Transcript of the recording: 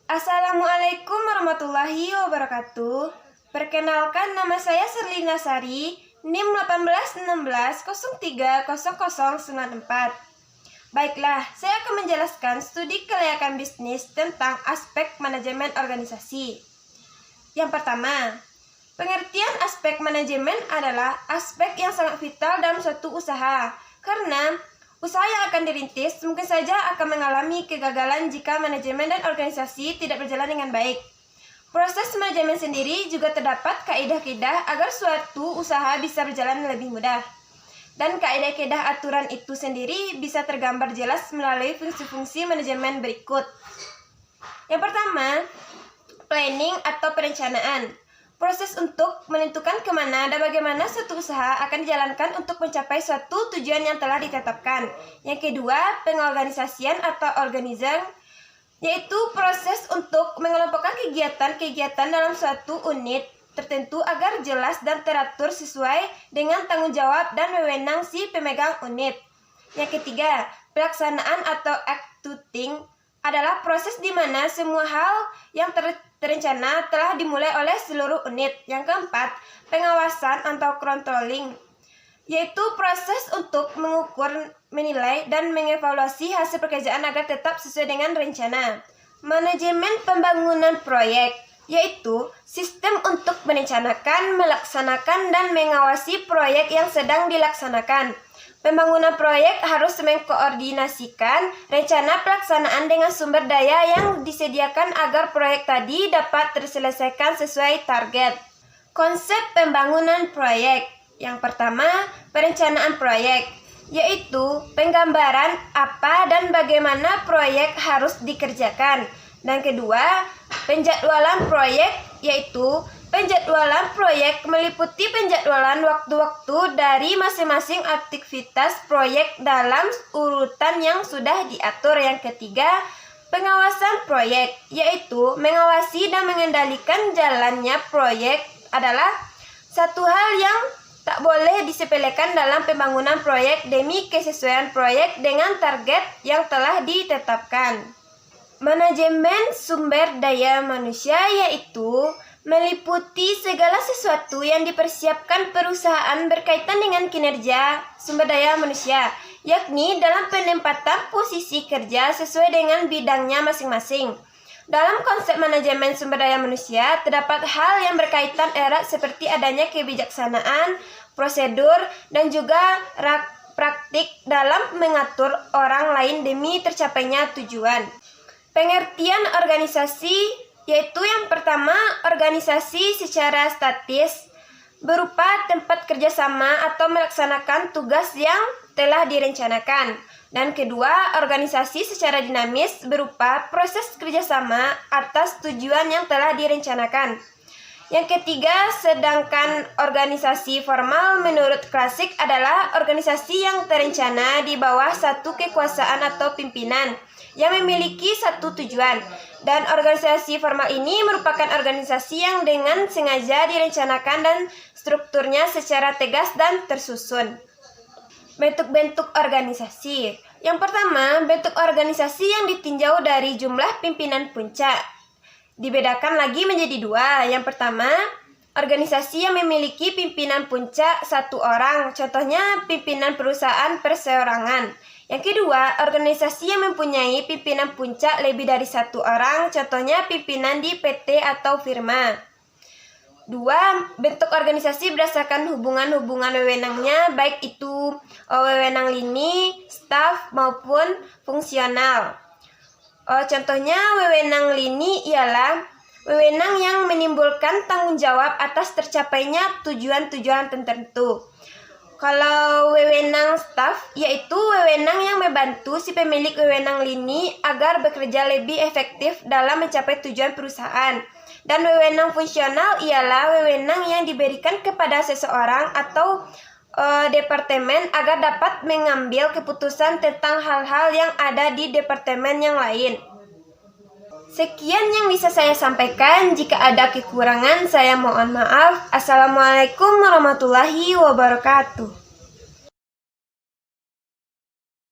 Assalamualaikum warahmatullahi wabarakatuh. Perkenalkan, nama saya Serlina Sari, NIM 1816030094. Baiklah, saya akan menjelaskan studi kelayakan bisnis tentang aspek manajemen organisasi. Yang pertama, pengertian aspek manajemen adalah aspek yang sangat vital dalam suatu usaha, karena usaha yang akan dirintis mungkin saja akan mengalami kegagalan jika manajemen dan organisasi tidak berjalan dengan baik. Proses manajemen sendiri juga terdapat kaidah-kaidah agar suatu usaha bisa berjalan lebih mudah. Dan kaidah-kaidah aturan itu sendiri bisa tergambar jelas melalui fungsi-fungsi manajemen berikut. Yang pertama, planning atau perencanaan. Proses untuk menentukan kemana dan bagaimana suatu usaha akan dijalankan untuk mencapai suatu tujuan yang telah ditetapkan. Yang kedua, pengorganisasian atau organizing, yaitu proses untuk mengelompokkan kegiatan-kegiatan dalam suatu unit tertentu agar jelas dan teratur sesuai dengan tanggung jawab dan wewenang si pemegang unit. Yang ketiga, pelaksanaan atau executing adalah proses di mana semua hal yang terencana telah dimulai oleh seluruh unit. Yang keempat, pengawasan atau controlling, yaitu proses untuk mengukur, menilai, dan mengevaluasi hasil pekerjaan agar tetap sesuai dengan rencana. Manajemen pembangunan proyek, yaitu sistem untuk merencanakan, melaksanakan, dan mengawasi proyek yang sedang dilaksanakan. Pembangunan proyek harus mengkoordinasikan rencana pelaksanaan dengan sumber daya yang disediakan agar proyek tadi dapat terselesaikan sesuai target. Konsep pembangunan proyek. Yang pertama, perencanaan proyek, yaitu penggambaran apa dan bagaimana proyek harus dikerjakan. Dan kedua, penjadwalan proyek, yaitu penjadwalan proyek meliputi penjadwalan waktu-waktu dari masing-masing aktivitas proyek dalam urutan yang sudah diatur. Yang ketiga, pengawasan proyek, yaitu mengawasi dan mengendalikan jalannya proyek adalah satu hal yang tak boleh disepelekan dalam pembangunan proyek demi kesesuaian proyek dengan target yang telah ditetapkan. Manajemen sumber daya manusia, yaitu meliputi segala sesuatu yang dipersiapkan perusahaan berkaitan dengan kinerja sumber daya manusia, yakni dalam penempatan posisi kerja sesuai dengan bidangnya masing-masing. Dalam konsep manajemen sumber daya manusia, terdapat hal yang berkaitan erat seperti adanya kebijaksanaan, prosedur, dan juga praktik dalam mengatur orang lain demi tercapainya tujuan. Pengertian organisasi, yaitu yang pertama, organisasi secara statis berupa tempat kerjasama atau melaksanakan tugas yang telah direncanakan. Dan kedua, organisasi secara dinamis berupa proses kerjasama atas tujuan yang telah direncanakan. Yang ketiga, sedangkan organisasi formal menurut klasik adalah organisasi yang terencana di bawah satu kekuasaan atau pimpinan yang memiliki satu tujuan. Dan organisasi formal ini merupakan organisasi yang dengan sengaja direncanakan dan strukturnya secara tegas dan tersusun. Bentuk-bentuk organisasi. Yang pertama, bentuk organisasi yang ditinjau dari jumlah pimpinan puncak. Dibedakan lagi menjadi dua. Yang pertama, organisasi yang memiliki pimpinan puncak satu orang, contohnya pimpinan perusahaan perseorangan. Yang kedua, organisasi yang mempunyai pimpinan puncak lebih dari satu orang, contohnya pimpinan di PT atau firma. Dua, bentuk organisasi berdasarkan hubungan-hubungan wewenangnya, baik itu wewenang lini, staf, maupun fungsional. Contohnya wewenang lini ialah wewenang yang menimbulkan tanggung jawab atas tercapainya tujuan-tujuan tertentu. Kalau wewenang staf, yaitu wewenang yang membantu si pemilik wewenang lini agar bekerja lebih efektif dalam mencapai tujuan perusahaan. Dan wewenang fungsional ialah wewenang yang diberikan kepada seseorang atau departemen agar dapat mengambil keputusan tentang hal-hal yang ada di departemen yang lain. Sekian yang bisa saya sampaikan. Jika ada kekurangan, saya mohon maaf. Assalamualaikum warahmatullahi wabarakatuh.